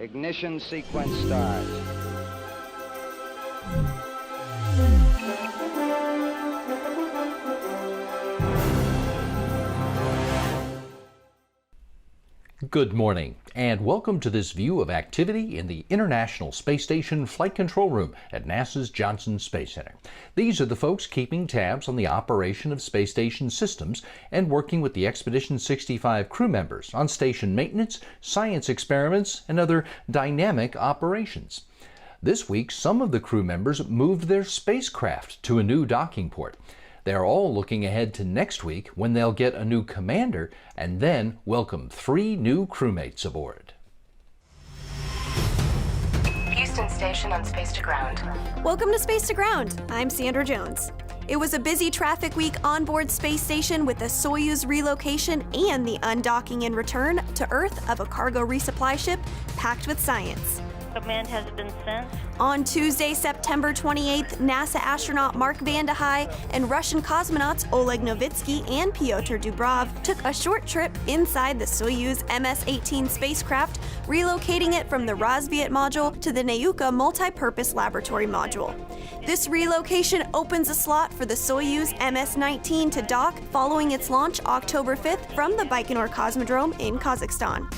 Ignition sequence start. Good morning, and welcome to this view of activity in the International Space Station Flight Control Room at NASA's Johnson Space Center. These are the folks keeping tabs on the operation of space station systems and working with the Expedition 65 crew members on station maintenance, science experiments, and other dynamic operations. This week, some of the crew members moved their spacecraft to a new docking port. They're all looking ahead to next week when they'll get a new commander and then welcome 3 new crewmates aboard. Houston Station on Space to Ground. Welcome to Space to Ground. I'm Sandra Jones. It was a busy traffic week on board Space Station with the Soyuz relocation and the undocking and return to Earth of a cargo resupply ship packed with science. Command has been sent. On Tuesday, September 28th, NASA astronaut Mark Vande Hei and Russian cosmonauts Oleg Novitsky and Pyotr Dubrov took a short trip inside the Soyuz MS-18 spacecraft, relocating it from the Razviet module to the Nauka multi-purpose laboratory module. This relocation opens a slot for the Soyuz MS-19 to dock following its launch October 5th from the Baikonur Cosmodrome in Kazakhstan.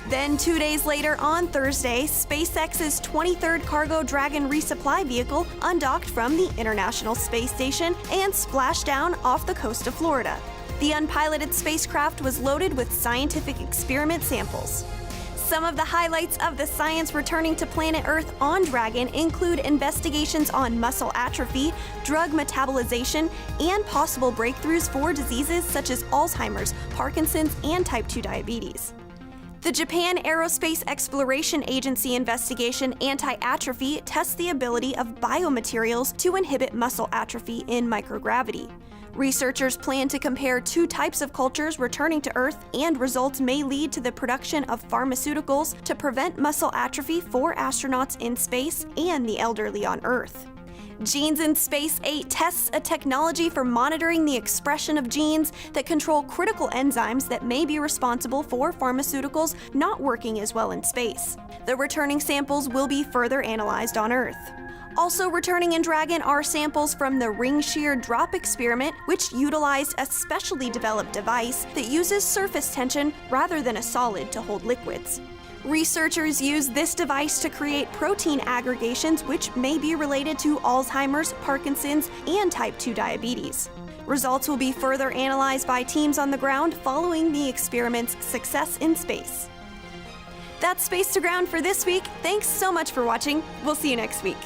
Then 2 days later, on Thursday, SpaceX's 23rd Cargo Dragon resupply vehicle undocked from the International Space Station and splashed down off the coast of Florida. The unpiloted spacecraft was loaded with scientific experiment samples. Some of the highlights of the science returning to planet Earth on Dragon include investigations on muscle atrophy, drug metabolization, and possible breakthroughs for diseases such as Alzheimer's, Parkinson's, and type 2 diabetes. The Japan Aerospace Exploration Agency investigation anti-atrophy tests the ability of biomaterials to inhibit muscle atrophy in microgravity. Researchers plan to compare 2 types of cultures returning to Earth, and results may lead to the production of pharmaceuticals to prevent muscle atrophy for astronauts in space and the elderly on Earth. Genes in Space 8 tests a technology for monitoring the expression of genes that control critical enzymes that may be responsible for pharmaceuticals not working as well in space. The returning samples will be further analyzed on Earth. Also returning in Dragon are samples from the ring shear drop experiment, which utilized a specially developed device that uses surface tension rather than a solid to hold liquids. Researchers use this device to create protein aggregations which may be related to Alzheimer's, Parkinson's, and type 2 diabetes. Results will be further analyzed by teams on the ground following the experiment's success in space. That's Space to Ground for this week. Thanks so much for watching. We'll see you next week.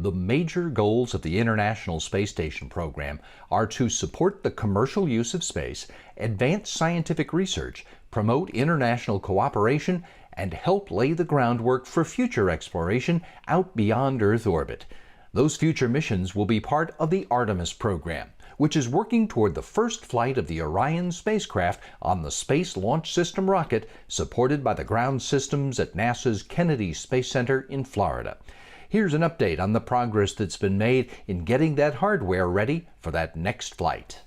The major goals of the International Space Station program are to support the commercial use of space, advance scientific research, promote international cooperation, and help lay the groundwork for future exploration out beyond Earth orbit. Those future missions will be part of the Artemis program, which is working toward the first flight of the Orion spacecraft on the Space Launch System rocket supported by the ground systems at NASA's Kennedy Space Center in Florida. Here's an update on the progress that's been made in getting that hardware ready for that next flight.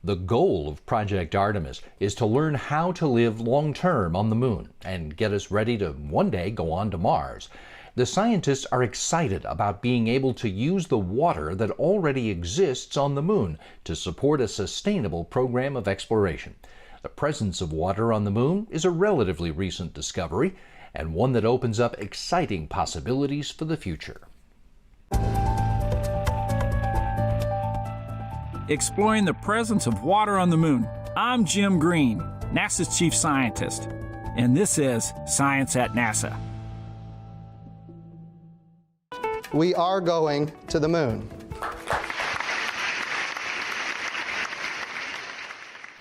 The goal of Project Artemis is to learn how to live long-term on the moon and get us ready to one day go on to Mars. The scientists are excited about being able to use the water that already exists on the moon to support a sustainable program of exploration. The presence of water on the moon is a relatively recent discovery and one that opens up exciting possibilities for the future. Exploring the presence of water on the moon. I'm Jim Green, NASA's chief scientist, and this is Science at NASA. We are going to the moon.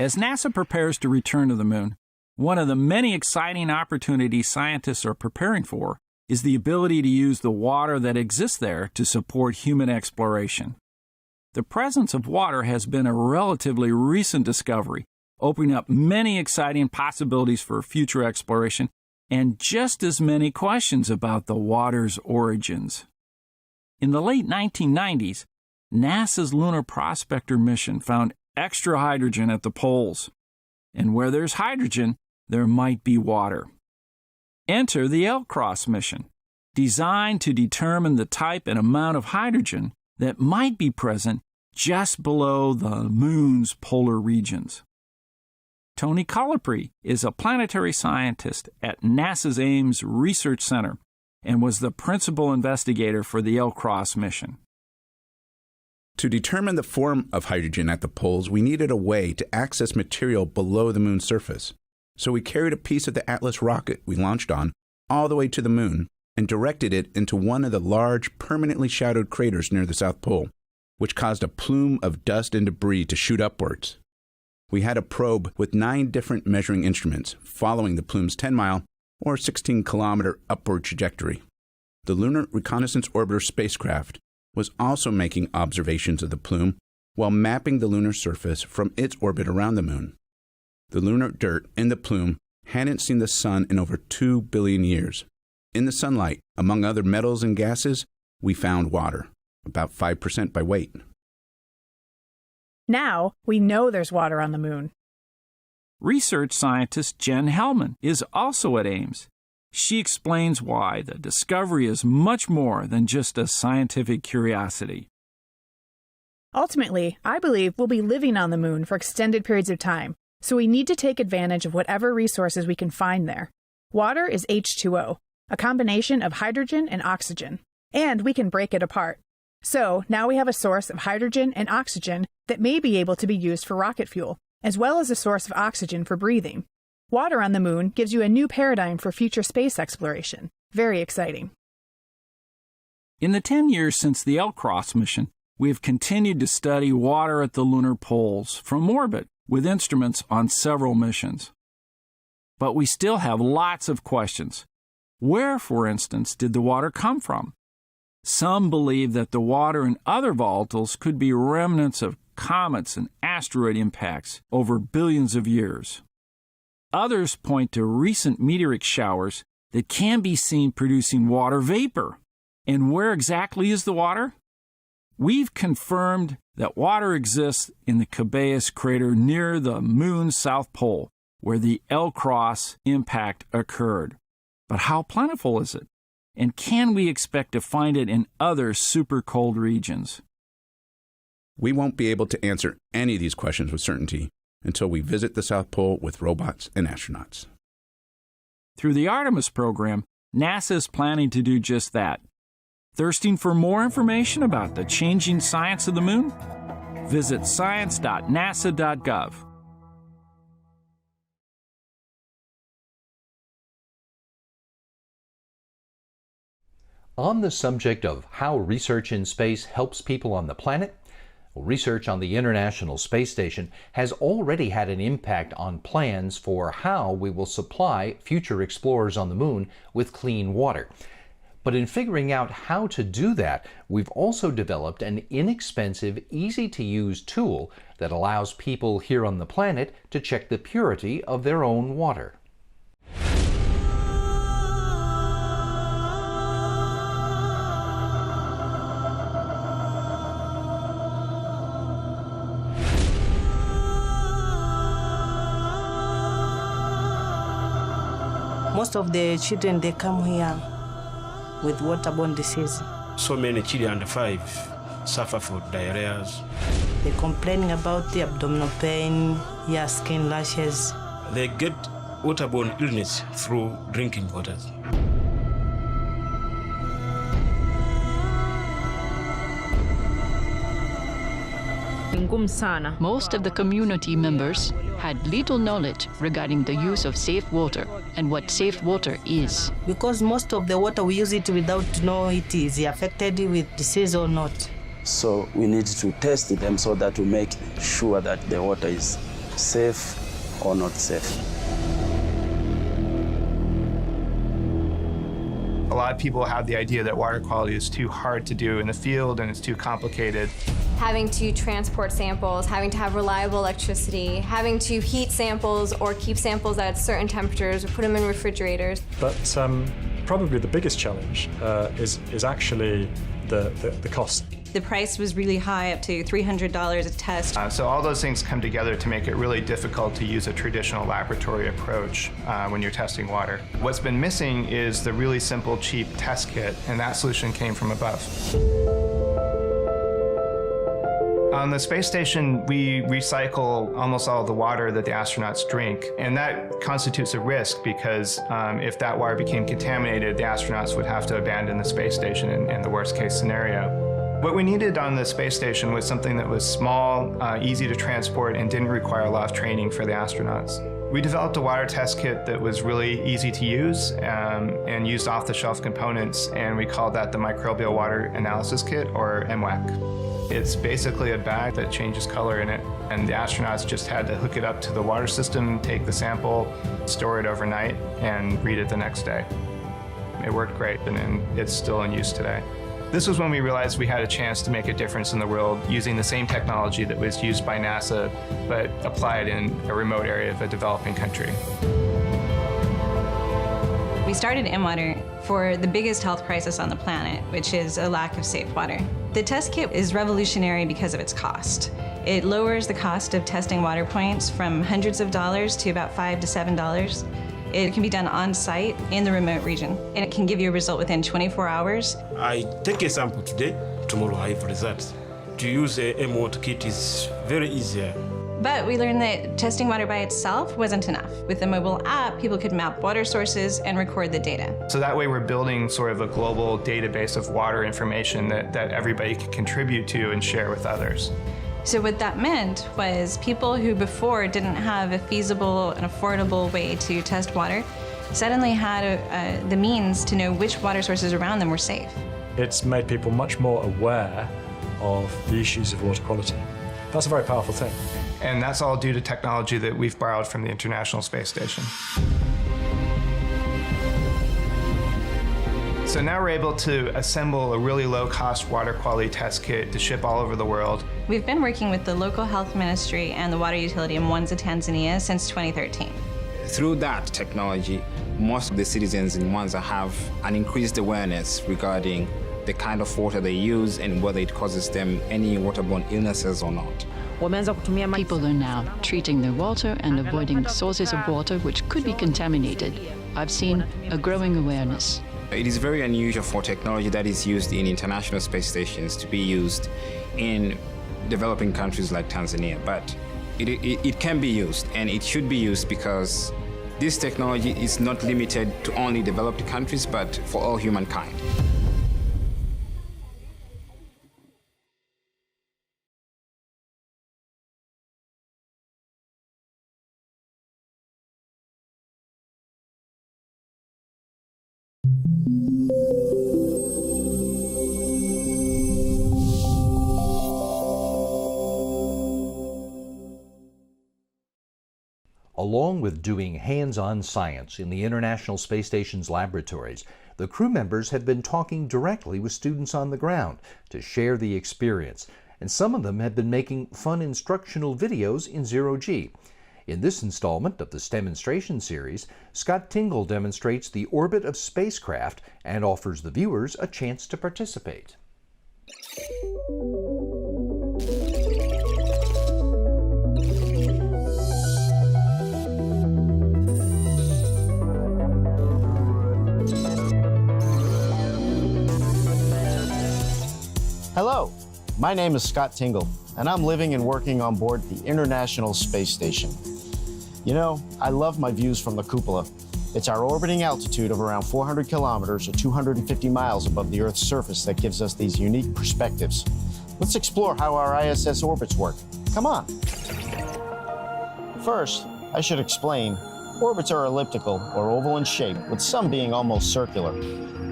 As NASA prepares to return to the moon, one of the many exciting opportunities scientists are preparing for is the ability to use the water that exists there to support human exploration. The presence of water has been a relatively recent discovery, opening up many exciting possibilities for future exploration and just as many questions about the water's origins. In the late 1990s, NASA's Lunar Prospector mission found extra hydrogen at the poles. And where there's hydrogen, there might be water. Enter the L-CROSS mission, designed to determine the type and amount of hydrogen that might be present just below the moon's polar regions. Tony Colipri is a planetary scientist at NASA's Ames Research Center and was the principal investigator for the L-CROSS mission. To determine the form of hydrogen at the poles, we needed a way to access material below the moon's surface. So we carried a piece of the Atlas rocket we launched on all the way to the moon and directed it into one of the large, permanently shadowed craters near the South Pole, which caused a plume of dust and debris to shoot upwards. We had a probe with 9 different measuring instruments following the plume's 10-mile or 16-kilometer upward trajectory. The Lunar Reconnaissance Orbiter spacecraft was also making observations of the plume while mapping the lunar surface from its orbit around the moon. The lunar dirt in the plume hadn't seen the sun in over 2 billion years. In the sunlight, among other metals and gases, we found water, about 5% by weight. Now we know there's water on the moon. Research scientist Jen Hellman is also at Ames. She explains why the discovery is much more than just a scientific curiosity. Ultimately, I believe we'll be living on the moon for extended periods of time, so we need to take advantage of whatever resources we can find there. Water is H2O, a combination of hydrogen and oxygen, and we can break it apart. So now we have a source of hydrogen and oxygen that may be able to be used for rocket fuel, as well as a source of oxygen for breathing. Water on the moon gives you a new paradigm for future space exploration. Very exciting. In the 10 years since the L-CROSS mission, we have continued to study water at the lunar poles from orbit with instruments on several missions. But we still have lots of questions. Where, for instance, did the water come from? Some believe that the water in other volatiles could be remnants of comets and asteroid impacts over billions of years. Others point to recent meteoric showers that can be seen producing water vapor. And where exactly is the water? We've confirmed that water exists in the Cabeus crater near the moon's south pole, where the L-CROSS impact occurred. But how plentiful is it? And can we expect to find it in other super cold regions? We won't be able to answer any of these questions with certainty until we visit the South Pole with robots and astronauts. Through the Artemis program, NASA is planning to do just that. Thirsting for more information about the changing science of the moon? Visit science.nasa.gov. On the subject of how research in space helps people on the planet, research on the International Space Station has already had an impact on plans for how we will supply future explorers on the moon with clean water. But in figuring out how to do that, we've also developed an inexpensive, easy-to-use tool that allows people here on the planet to check the purity of their own water. Most of the children, they come here with waterborne disease. So many children under 5 suffer from diarrheas. They're complaining about the abdominal pain, skin rashes. They get waterborne illness through drinking waters. Most of the community members had little knowledge regarding the use of safe water and what safe water is. Because most of the water we use it without knowing it is affected with disease or not. So we need to test them so that we make sure that the water is safe or not safe. A lot of people have the idea that water quality is too hard to do in the field and it's too complicated. Having to transport samples, having to have reliable electricity, having to heat samples or keep samples at certain temperatures or put them in refrigerators. But probably the biggest challenge is actually the cost. The price was really high, up to $300 a test. So all those things come together to make it really difficult to use a traditional laboratory approach when you're testing water. What's been missing is the really simple, cheap test kit, and that solution came from above. On the space station, we recycle almost all the water that the astronauts drink, and that constitutes a risk because if that water became contaminated, the astronauts would have to abandon the space station in the worst case scenario. What we needed on the space station was something that was small, easy to transport, and didn't require a lot of training for the astronauts. We developed a water test kit that was really easy to use and used off-the-shelf components, and we called that the Microbial Water Analysis Kit, or MWAC. It's basically a bag that changes color in it, and the astronauts just had to hook it up to the water system, take the sample, store it overnight, and read it the next day. It worked great, and it's still in use today. This was when we realized we had a chance to make a difference in the world using the same technology that was used by NASA, but applied in a remote area of a developing country. We started MWater for the biggest health crisis on the planet, which is a lack of safe water. The test kit is revolutionary because of its cost. It lowers the cost of testing water points from hundreds of dollars to about $5 to $7. It can be done on site in the remote region, and it can give you a result within 24 hours. I take a sample today, tomorrow I have results. To use a MWater kit is very easier. But we learned that testing water by itself wasn't enough. With the mobile app, people could map water sources and record the data. So that way we're building sort of a global database of water information that everybody can contribute to and share with others. So what that meant was people who before didn't have a feasible and affordable way to test water suddenly had the means to know which water sources around them were safe. It's made people much more aware of the issues of water quality. That's a very powerful thing. And that's all due to technology that we've borrowed from the International Space Station. So now we're able to assemble a really low-cost water quality test kit to ship all over the world. We've been working with the local health ministry and the water utility in Mwanza, Tanzania since 2013. Through that technology, most of the citizens in Mwanza have an increased awareness regarding the kind of water they use and whether it causes them any waterborne illnesses or not. People are now treating their water and avoiding sources of water which could be contaminated. I've seen a growing awareness. It is very unusual for technology that is used in international space stations to be used in developing countries like Tanzania, but it can be used, and it should be used because this technology is not limited to only developed countries, but for all humankind. Along with doing hands-on science in the International Space Station's laboratories, the crew members have been talking directly with students on the ground to share the experience, and some of them have been making fun instructional videos in zero-G. In this installment of the STEMonstration series, Scott Tingle demonstrates the orbit of spacecraft and offers the viewers a chance to participate. My name is Scott Tingle, and I'm living and working on board the International Space Station. You know, I love my views from the cupola. It's our orbiting altitude of around 400 kilometers or 250 miles above the Earth's surface that gives us these unique perspectives. Let's explore how our ISS orbits work. Come on. First, I should explain, orbits are elliptical or oval in shape, with some being almost circular.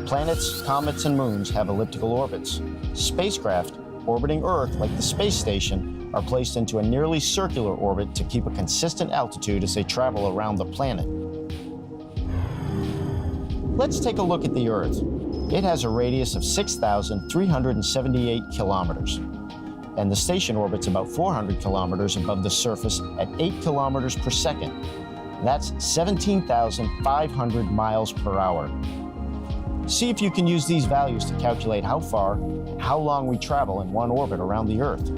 Planets, comets, and moons have elliptical orbits. Spacecraft orbiting Earth, like the space station, are placed into a nearly circular orbit to keep a consistent altitude as they travel around the planet. Let's take a look at the Earth. It has a radius of 6,378 kilometers, and the station orbits about 400 kilometers above the surface at 8 kilometers per second. That's 17,500 miles per hour. See if you can use these values to calculate how far, how long we travel in one orbit around the Earth.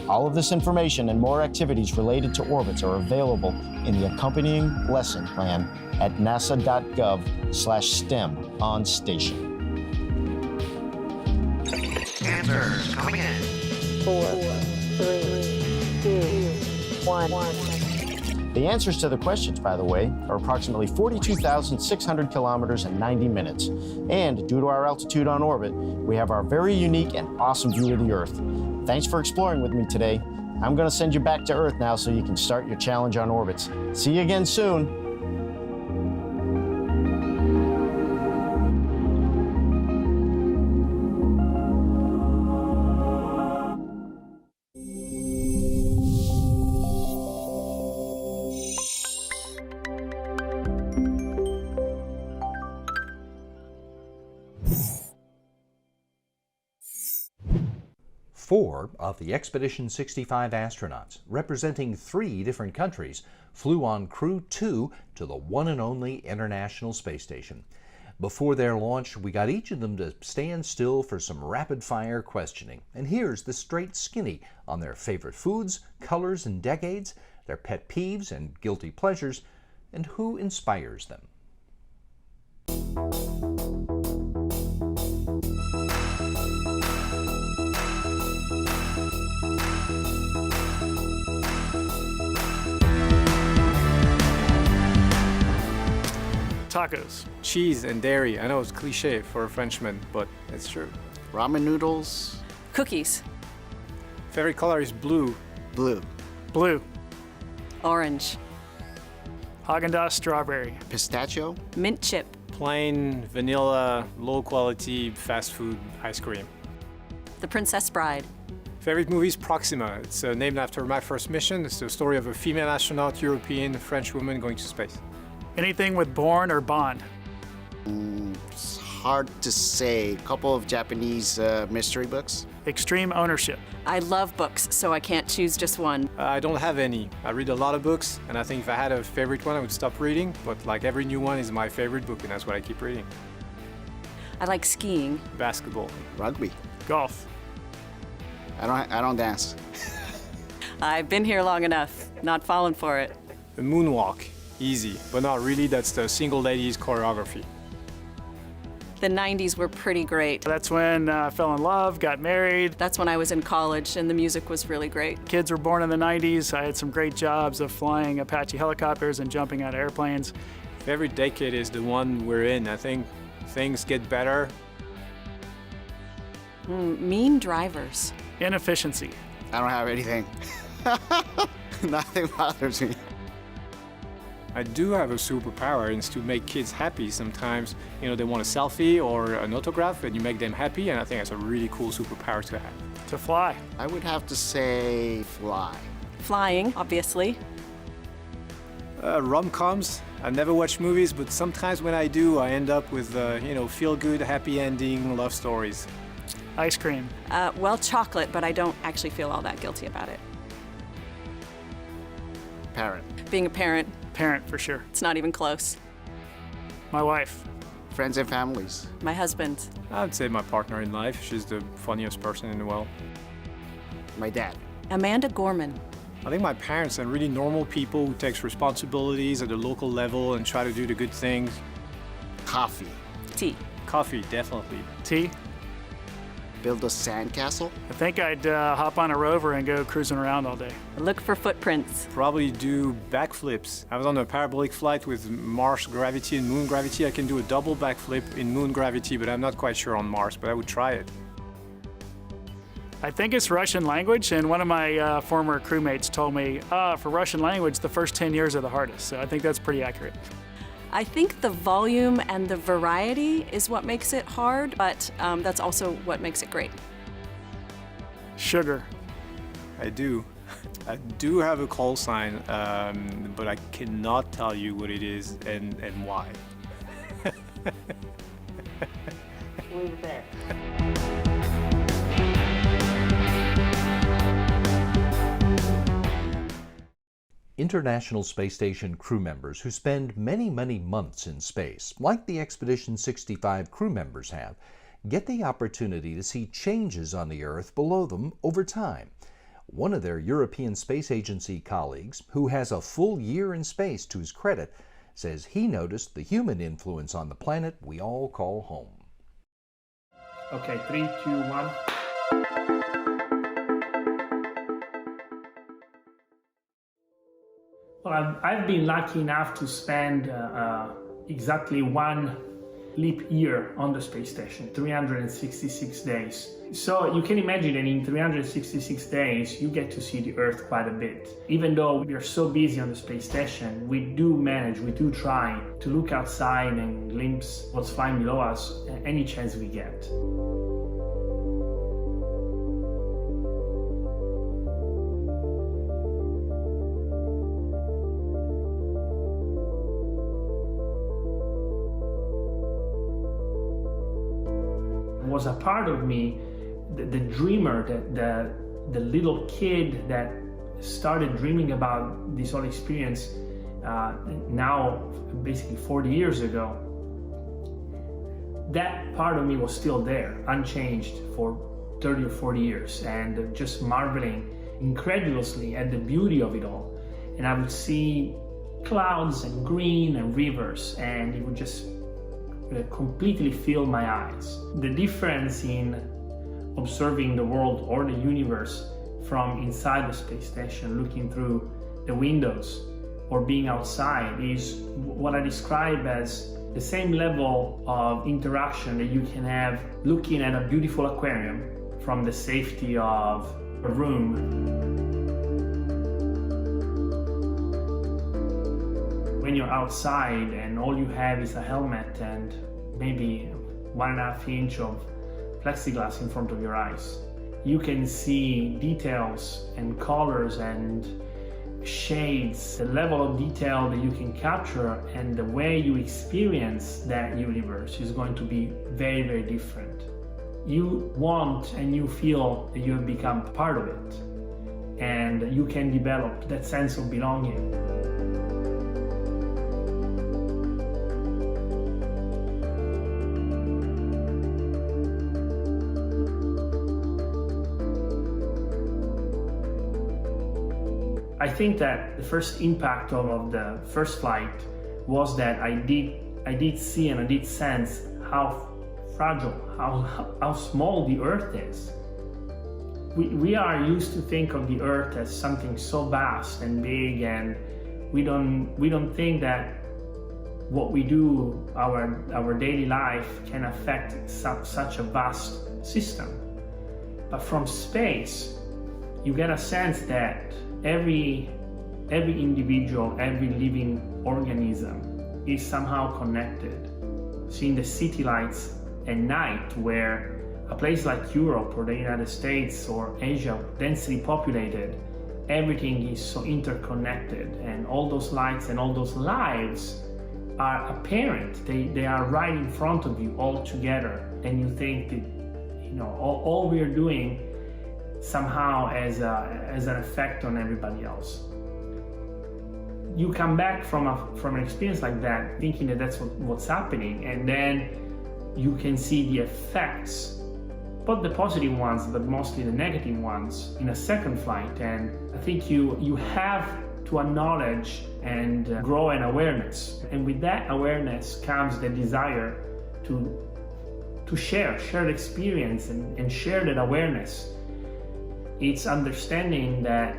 All of this information and more activities related to orbits are available in the accompanying lesson plan at nasa.gov/STEM on station. Answers coming in. 4, 3, 2, 1. The answers to the questions, by the way, are approximately 42,600 kilometers and 90 minutes. And due to our altitude on orbit, we have our very unique and awesome view of the Earth. Thanks for exploring with me today. I'm going to send you back to Earth now so you can start your challenge on orbits. See you again soon. Four of the Expedition 65 astronauts, representing 3 different countries, flew on Crew 2 to the one and only International Space Station. Before their launch, we got each of them to stand still for some rapid-fire questioning. And here's the straight skinny on their favorite foods, colors, and decades, their pet peeves and guilty pleasures, and who inspires them. Tacos. Cheese and dairy. I know it's cliche for a Frenchman, but it's true. Ramen noodles. Cookies. Favorite color is blue. Blue. Blue. Orange. Haagen-Dazs strawberry. Pistachio. Mint chip. Plain vanilla, low quality fast food ice cream. The Princess Bride. Favorite movie is Proxima. It's named after my first mission. It's the story of a female astronaut, European, French woman going to space. Anything with Bourne or Bond? It's hard to say. A couple of Japanese mystery books. Extreme ownership. I love books, so I can't choose just one. I don't have any. I read a lot of books, and I think if I had a favorite one, I would stop reading. But like every new one is my favorite book, and that's what I keep reading. I like skiing. Basketball. Rugby. Golf. I don't dance. I've been here long enough. Not falling for it. The moonwalk. Easy, but not really. That's the single ladies choreography. The 90s were pretty great. That's when I fell in love, got married. That's when I was in college, and the music was really great. Kids were born in the 90s. I had some great jobs of flying Apache helicopters and jumping out of airplanes. Every decade is the one we're in. I think things get better. Mean drivers. Inefficiency. I don't have anything. Nothing bothers me. I do have a superpower, and it's to make kids happy. Sometimes, you know, they want a selfie or an autograph, and you make them happy, and I think that's a really cool superpower to have. To fly. I would have to say fly. Flying, obviously. Rom-coms. I never watch movies, but sometimes when I do, I end up with, feel-good, happy ending love stories. Ice cream. Well, chocolate, but I don't actually feel all that guilty about it. Parent. Being a parent. Parent, for sure. It's not even close. My wife. Friends and families. My husband. I'd say my partner in life. She's the funniest person in the world. My dad. Amanda Gorman. I think my parents are really normal people who takes responsibilities at the local level and try to do the good things. Coffee. Tea. Coffee, definitely. Tea? build a sandcastle? I think I'd hop on a rover and go cruising around all day. Look for footprints. Probably do backflips. I was on a parabolic flight with Mars gravity and moon gravity. I can do a double backflip in moon gravity, but I'm not quite sure on Mars, but I would try it. I think it's Russian language, and one of my former crewmates told me, for Russian language, the first 10 years are the hardest, so I think that's pretty accurate. I think the volume and the variety is what makes it hard, but that's also what makes it great. Sugar. I do. I do have a call sign, but I cannot tell you what it is and why. Leave it there. International Space Station crew members who spend many, many months in space, like the Expedition 65 crew members have, get the opportunity to see changes on the Earth below them over time. One of their European Space Agency colleagues, who has a full year in space to his credit, says he noticed the human influence on the planet we all call home. Okay, 3, 2, 1. Well, I've been lucky enough to spend exactly one leap year on the space station, 366 days. So you can imagine that in 366 days, you get to see the Earth quite a bit. Even though we are so busy on the space station, we do try to look outside and glimpse what's flying below us any chance we get. Was a part of me, the dreamer, the little kid that started dreaming about this whole experience now basically 40 years ago. That part of me was still there, unchanged for 30 or 40 years, and just marveling incredulously at the beauty of it all. And I would see clouds and green and rivers, and it would just completely fill my eyes. The difference in observing the world or the universe from inside the space station, looking through the windows, or being outside, is what I describe as the same level of interaction that you can have looking at a beautiful aquarium from the safety of a room. When you're outside and all you have is a helmet and maybe 1.5 inch of plexiglass in front of your eyes, you can see details and colors and shades, the level of detail that you can capture and the way you experience that universe is going to be very, very different. You want and you feel that you have become part of it, and you can develop that sense of belonging. I think that the first impact of the first flight was that I did see and I did sense how fragile, how small the Earth is. We are used to think of the Earth as something so vast and big, and we don't think that what we do, our daily life, can affect such a vast system. But from space, you get a sense that every individual, every living organism is somehow connected. Seeing the city lights at night, where a place like Europe or the United States or Asia, densely populated, everything is so interconnected, and all those lights and all those lives are apparent. They are right in front of you all together, and you think that all we are doing somehow as an effect on everybody else. You come back from an experience like that thinking that that's what's happening, and then you can see the effects, both the positive ones but mostly the negative ones, in a second flight. And I think you have to acknowledge and grow an awareness, and with that awareness comes the desire to to share the experience and share that awareness. It's understanding that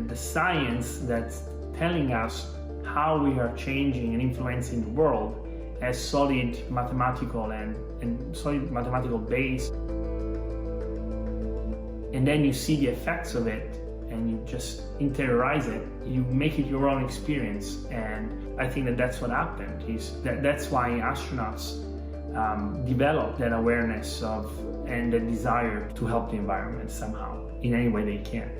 the science that's telling us how we are changing and influencing the world has solid mathematical and solid mathematical base. And then you see the effects of it and you just interiorize it, you make it your own experience. And I think that that's what happened. That's why astronauts develop that awareness of and the desire to help the environment somehow, in any way they can.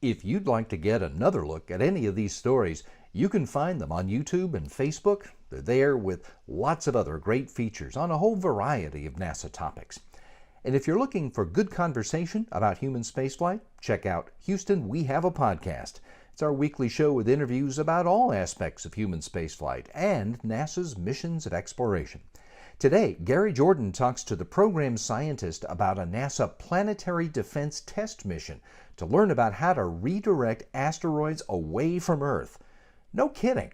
If you'd like to get another look at any of these stories, you can find them on YouTube and Facebook. They're there with lots of other great features on a whole variety of NASA topics. And if you're looking for good conversation about human spaceflight, check out Houston, We Have a Podcast. It's our weekly show with interviews about all aspects of human spaceflight and NASA's missions of exploration. Today, Gary Jordan talks to the program scientist about a NASA planetary defense test mission to learn about how to redirect asteroids away from Earth. No kidding.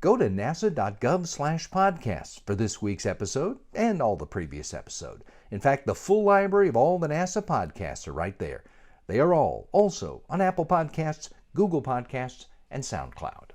Go to nasa.gov/podcasts for this week's episode and all the previous episodes. In fact, the full library of all the NASA podcasts are right there. They are all also on Apple Podcasts, Google Podcasts, and SoundCloud.